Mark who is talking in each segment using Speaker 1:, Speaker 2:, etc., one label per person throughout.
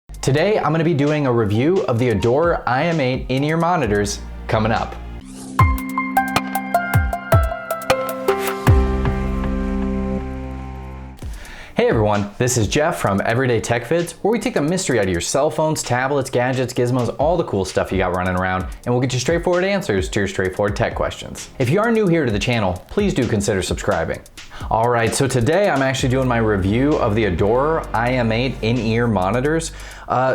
Speaker 1: Today, I'm going to be doing a review of the Adorer IM8 in-ear monitors coming up. Hey everyone, this is Jeff from Everyday Tech Vids, where we take the mystery out of your cell phones, tablets, gadgets, gizmos, all the cool stuff you got running around, and we'll get you straightforward answers to your straightforward tech questions. If you are new here to the channel, please do consider subscribing. Alright, so today I'm actually doing my review of the Adorer IM8 in-ear monitors.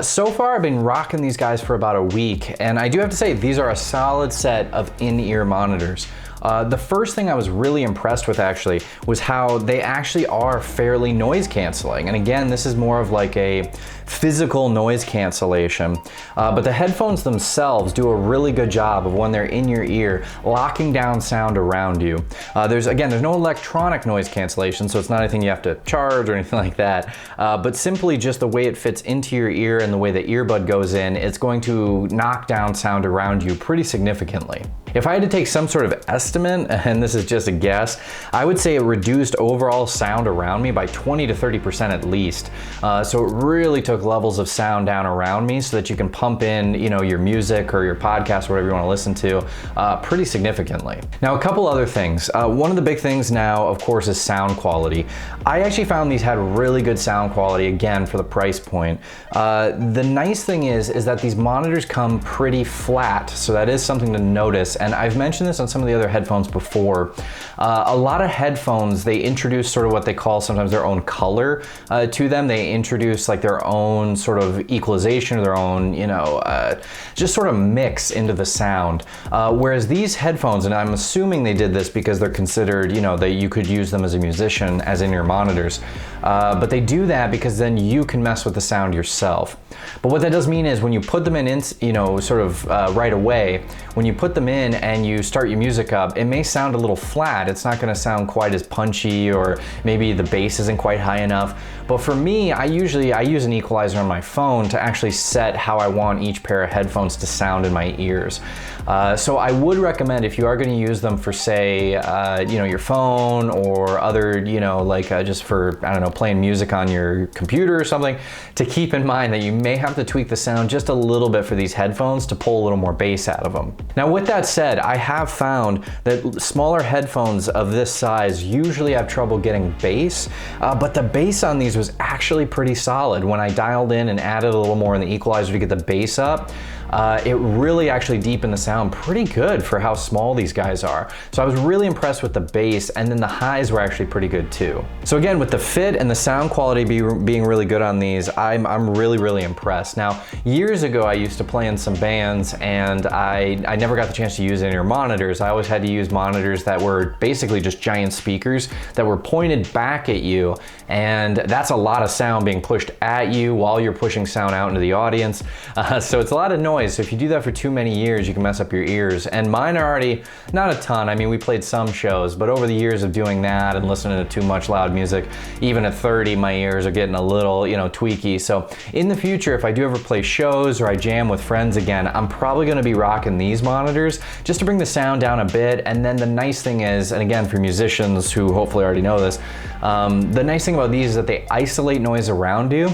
Speaker 1: So far I've been rocking these guys for about a week, and I do have to say these are a solid set of in-ear monitors. The first thing I was really impressed with actually was how they actually are fairly noise canceling. And again, this is more of like a physical noise cancellation. But the headphones themselves do a really good job of when they're in your ear, locking down sound around you. There's no electronic noise cancellation, so it's not anything you have to charge or anything like that. But simply just the way it fits into your ear and the way the earbud goes in, it's going to knock down sound around you pretty significantly. If I had to take some sort of estimate, and this is just a guess, I would say it reduced overall sound around me by 20 to 30% at least. So it really took levels of sound down around me so that you can pump in, your music or your podcast, whatever you want to listen to, pretty significantly. Now, a couple other things. One of the big things now, of course, is sound quality. I actually found these had really good sound quality, again, for the price point. The nice thing is that these monitors come pretty flat, so that is something to notice. And I've mentioned this on some of the other headphones before. A lot of headphones, they introduce sort of what they call sometimes their own color to them. They introduce like their own sort of equalization or their own, just sort of mix into the sound. Whereas these headphones, and I'm assuming they did this because they're considered, that you could use them as a musician, as in-ear monitors. But they do that because then you can mess with the sound yourself. But what that does mean is when you put them in, right away, when you put them in and you start your music up, it may sound a little flat. It's not going to sound quite as punchy, or maybe the bass isn't quite high enough. But for me, I use an equalizer on my phone to actually set how I want each pair of headphones to sound in my ears. So I would recommend, if you are going to use them for, say, your phone or other, just for, playing music on your computer or something, to keep in mind that you may have to tweak the sound just a little bit for these headphones to pull a little more bass out of them. Now, with that said, I have found that smaller headphones of this size usually have trouble getting bass, but the bass on these was actually pretty solid. When I dialed in and added a little more in the equalizer to get the bass up, it really actually deepened the sound pretty good for how small these guys are. So I was really impressed with the bass, and then the highs were actually pretty good too. So again, with the fit and the sound quality being really good on these, I'm really impressed. Now, years ago I used to play in some bands, and I never got the chance to use in-ear monitors. I always had to use monitors that were basically just giant speakers that were pointed back at you, and that's a lot of sound being pushed at you while you're pushing sound out into the audience. So it's a lot of noise. So if you do that for too many years, you can mess up your ears. And mine are already, not a ton, I mean, we played some shows, but over the years of doing that and listening to too much loud music, even at 30, my ears are getting a little, tweaky. So in the future, if I do ever play shows or I jam with friends again, I'm probably gonna be rocking these monitors just to bring the sound down a bit. And then the nice thing is, and again, for musicians who hopefully already know this, the nice thing about these is that they isolate noise around you.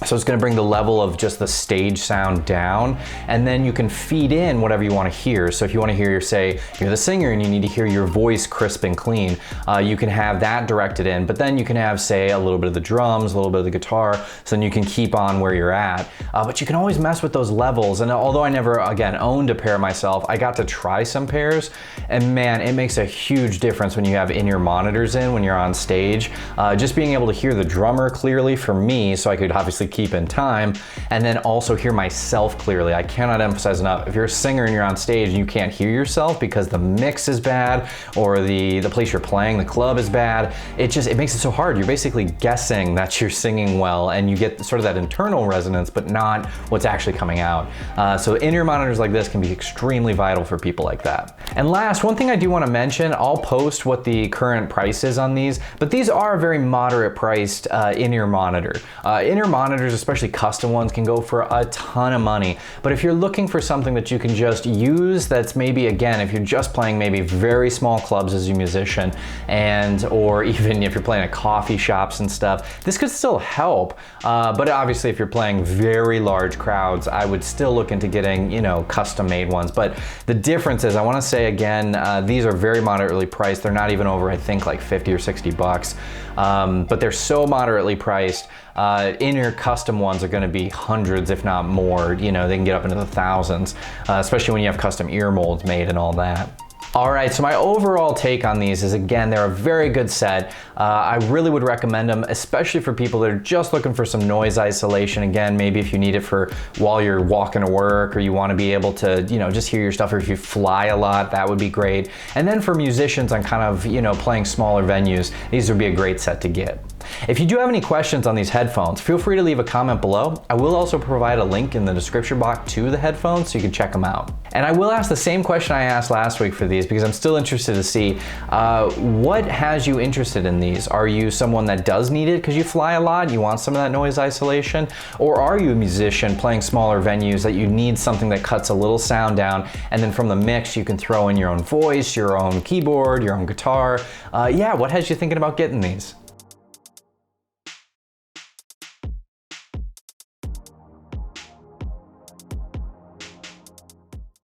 Speaker 1: So it's going to bring the level of just the stage sound down, and then you can feed in whatever you want to hear. So if you want to hear, say, you're the singer and you need to hear your voice crisp and clean, you can have that directed in, but then you can have, say, a little bit of the drums, a little bit of the guitar, so then you can keep on where you're at. But you can always mess with those levels, and although I never, again, owned a pair myself, I got to try some pairs, and man, it makes a huge difference when you have in-ear monitors in, when you're on stage. Just being able to hear the drummer clearly for me, so I could obviously keep in time, and then also hear myself clearly. I cannot emphasize enough, if you're a singer and you're on stage and you can't hear yourself because the mix is bad or the place you're playing, the club is bad, it makes it so hard. You're basically guessing that you're singing well, and you get sort of that internal resonance, but not what's actually coming out. So in-ear monitors like this can be extremely vital for people like that. And last, one thing I do want to mention, I'll post what the current price is on these, but these are a very moderate priced in-ear monitor. In-ear monitors monitors, especially custom ones, can go for a ton of money. But if you're looking for something that you can just use, that's maybe, again, if you're just playing maybe very small clubs as a musician, or even if you're playing at coffee shops and stuff, this could still help. But obviously if you're playing very large crowds, I would still look into getting, you know, custom made ones. But the difference is, I want to say again, these are very moderately priced. They're not even over, I think, like 50 or 60 bucks. But they're so moderately priced. In-ear custom ones are going to be hundreds, if not more. You know, they can get up into the thousands, especially when you have custom ear molds made and all that. All right, so my overall take on these is, again, they're a very good set. I really would recommend them, especially for people that are just looking for some noise isolation. Again, maybe if you need it for while you're walking to work, or you want to be able to, you know, just hear your stuff, or if you fly a lot, that would be great. And then for musicians on kind of, you know, playing smaller venues, these would be a great set to get. If you do have any questions on these headphones, feel free to leave a comment below. I will also provide a link in the description box to the headphones so you can check them out. And I will ask the same question I asked last week for these, because I'm still interested to see what has you interested in these. Are you someone that does need it because you fly a lot, you want some of that noise isolation? Or are you a musician playing smaller venues that you need something that cuts a little sound down, and then from the mix you can throw in your own voice, your own keyboard, your own guitar? Yeah, what has you thinking about getting these?